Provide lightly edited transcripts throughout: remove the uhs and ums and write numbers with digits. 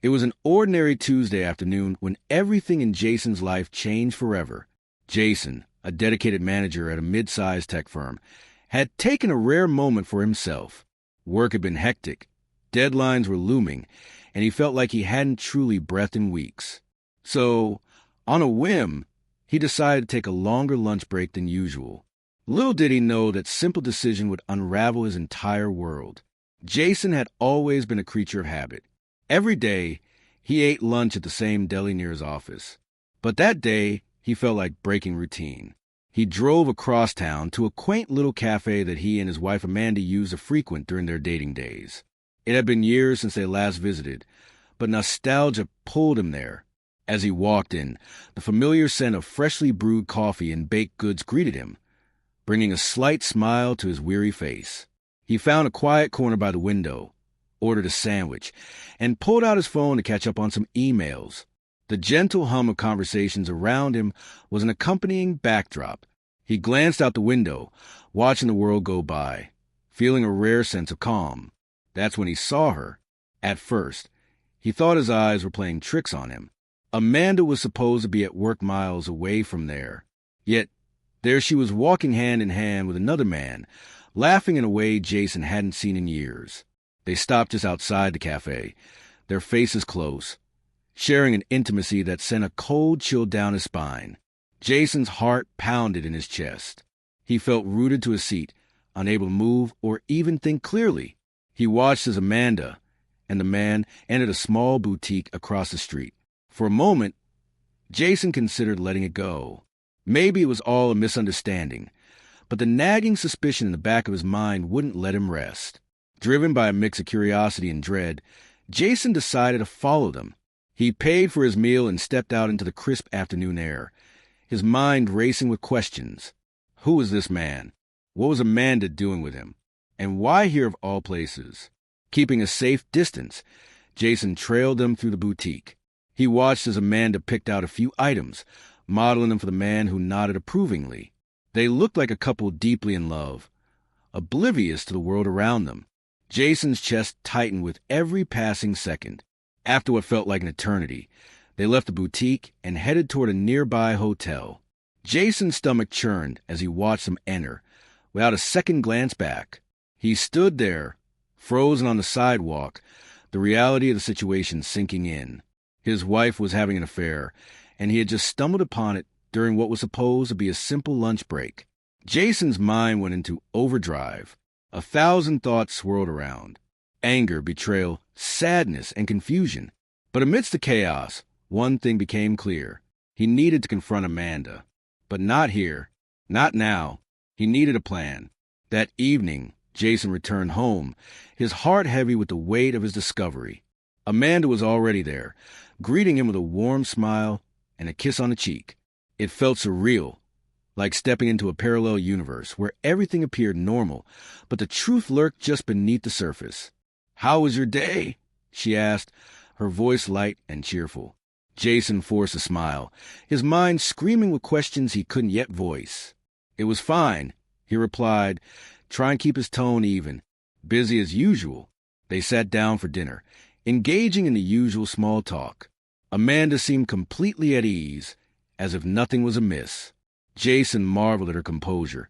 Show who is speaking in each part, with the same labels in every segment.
Speaker 1: It was an ordinary Tuesday afternoon when everything in Jason's life changed forever. Jason, a dedicated manager at a mid-sized tech firm, had taken a rare moment for himself. Work had been hectic, deadlines were looming, and he felt like he hadn't truly breathed in weeks. So, on a whim, he decided to take a longer lunch break than usual. Little did he know that simple decision would unravel his entire world. Jason had always been a creature of habit. Every day, he ate lunch at the same deli near his office. But that day, he felt like breaking routine. He drove across town to a quaint little cafe that he and his wife Amanda used to frequent during their dating days. It had been years since they last visited, but nostalgia pulled him there. As he walked in, the familiar scent of freshly brewed coffee and baked goods greeted him, bringing a slight smile to his weary face. He found a quiet corner by the window, ordered a sandwich, and pulled out his phone to catch up on some emails. The gentle hum of conversations around him was an accompanying backdrop. He glanced out the window, watching the world go by, feeling a rare sense of calm. That's when he saw her. At first, he thought his eyes were playing tricks on him. Amanda was supposed to be at work miles away from there. Yet, there she was walking hand in hand with another man, laughing in a way Jason hadn't seen in years. They stopped just outside the cafe, their faces close, sharing an intimacy that sent a cold chill down his spine. Jason's heart pounded in his chest. He felt rooted to his seat, unable to move or even think clearly. He watched as Amanda and the man entered a small boutique across the street. For a moment, Jason considered letting it go. Maybe it was all a misunderstanding, but the nagging suspicion in the back of his mind wouldn't let him rest. Driven by a mix of curiosity and dread, Jason decided to follow them. He paid for his meal and stepped out into the crisp afternoon air, his mind racing with questions. Who was this man? What was Amanda doing with him? And why here of all places? Keeping a safe distance, Jason trailed them through the boutique. He watched as Amanda picked out a few items, modeling them for the man who nodded approvingly. They looked like a couple deeply in love, oblivious to the world around them. Jason's chest tightened with every passing second. After what felt like an eternity, they left the boutique and headed toward a nearby hotel. Jason's stomach churned as he watched them enter, without a second glance back. He stood there, frozen on the sidewalk, the reality of the situation sinking in. His wife was having an affair, and he had just stumbled upon it during what was supposed to be a simple lunch break. Jason's mind went into overdrive. 1,000 thoughts swirled around. Anger, betrayal, sadness, and confusion. But amidst the chaos, one thing became clear. He needed to confront Amanda. But not here. Not now. He needed a plan. That evening, Jason returned home, his heart heavy with the weight of his discovery. Amanda was already there, greeting him with a warm smile and a kiss on the cheek. It felt surreal, like stepping into a parallel universe where everything appeared normal, but the truth lurked just beneath the surface. "How was your day?" she asked, her voice light and cheerful. Jason forced a smile, his mind screaming with questions he couldn't yet voice. "It was fine," he replied, trying to keep his tone even. "Busy as usual." They sat down for dinner, engaging in the usual small talk. Amanda seemed completely at ease, as if nothing was amiss. Jason marveled at her composure,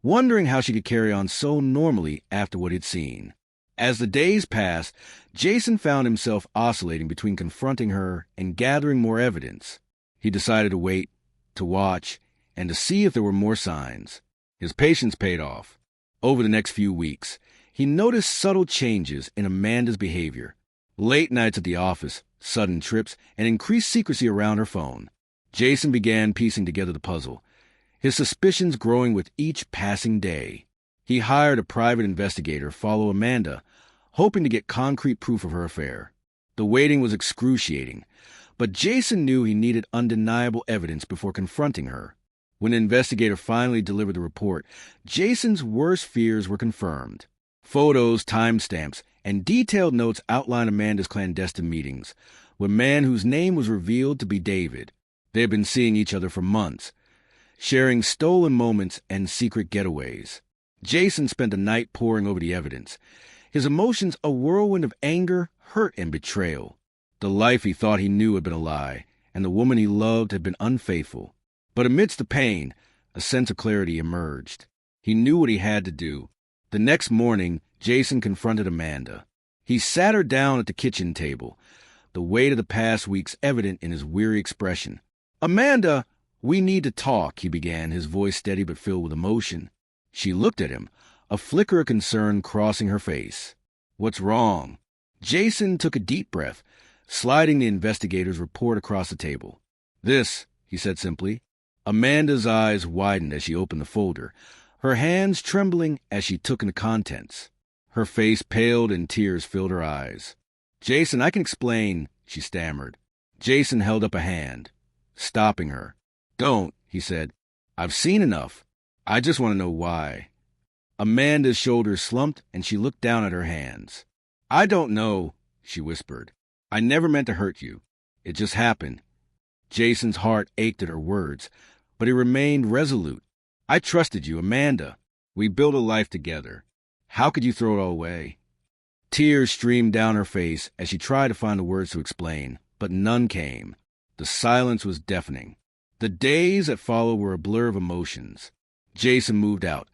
Speaker 1: wondering how she could carry on so normally after what he'd seen. As the days passed, Jason found himself oscillating between confronting her and gathering more evidence. He decided to wait, to watch, and to see if there were more signs. His patience paid off. Over the next few weeks, he noticed subtle changes in Amanda's behavior. Late nights at the office, sudden trips, and increased secrecy around her phone. Jason began piecing together the puzzle, his suspicions growing with each passing day. He hired a private investigator to follow Amanda, hoping to get concrete proof of her affair. The waiting was excruciating, but Jason knew he needed undeniable evidence before confronting her. When the investigator finally delivered the report, Jason's worst fears were confirmed. Photos, timestamps, and detailed notes outlined Amanda's clandestine meetings with a man whose name was revealed to be David. They had been seeing each other for months, sharing stolen moments and secret getaways. Jason spent the night poring over the evidence, his emotions a whirlwind of anger, hurt, and betrayal. The life he thought he knew had been a lie, and the woman he loved had been unfaithful. But amidst the pain, a sense of clarity emerged. He knew what he had to do. The next morning, Jason confronted Amanda. He sat her down at the kitchen table, the weight of the past weeks evident in his weary expression. "Amanda, we need to talk," he began, his voice steady but filled with emotion. She looked at him, a flicker of concern crossing her face. "What's wrong?" Jason took a deep breath, sliding the investigator's report across the table. "This," he said simply. Amanda's eyes widened as she opened the folder, her hands trembling as she took in the contents. Her face paled and tears filled her eyes. "Jason, I can explain," she stammered. Jason held up a hand, stopping her. "Don't," he said. "I've seen enough. I just want to know why." Amanda's shoulders slumped and she looked down at her hands. "I don't know," she whispered. "I never meant to hurt you. It just happened." Jason's heart ached at her words, but he remained resolute. "I trusted you, Amanda. We built a life together. How could you throw it all away?" Tears streamed down her face as she tried to find the words to explain, but none came. The silence was deafening. The days that followed were a blur of emotions. Jason moved out,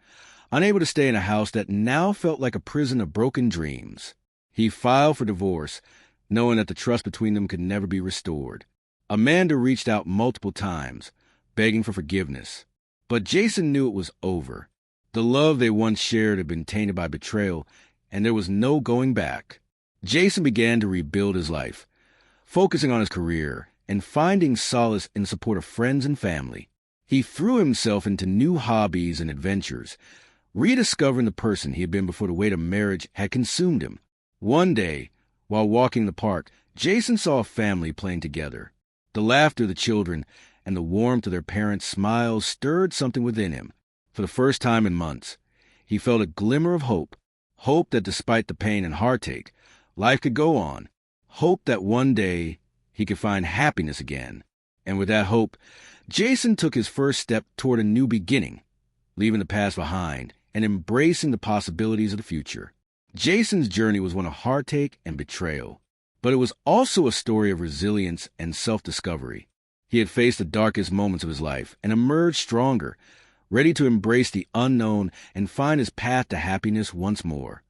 Speaker 1: unable to stay in a house that now felt like a prison of broken dreams. He filed for divorce, knowing that the trust between them could never be restored. Amanda reached out multiple times, begging for forgiveness. But Jason knew it was over. The love they once shared had been tainted by betrayal, and there was no going back. Jason began to rebuild his life, focusing on his career and finding solace in the support of friends and family. He threw himself into new hobbies and adventures, rediscovering the person he had been before the weight of marriage had consumed him. One day, while walking in the park, Jason saw a family playing together. The laughter of the children and the warmth of their parents' smiles stirred something within him. For the first time in months, he felt a glimmer of hope. Hope that despite the pain and heartache, life could go on. Hope that one day he could find happiness again. And with that hope, Jason took his first step toward a new beginning, leaving the past behind and embracing the possibilities of the future. Jason's journey was one of heartache and betrayal, but it was also a story of resilience and self-discovery. He had faced the darkest moments of his life and emerged stronger, ready to embrace the unknown and find his path to happiness once more.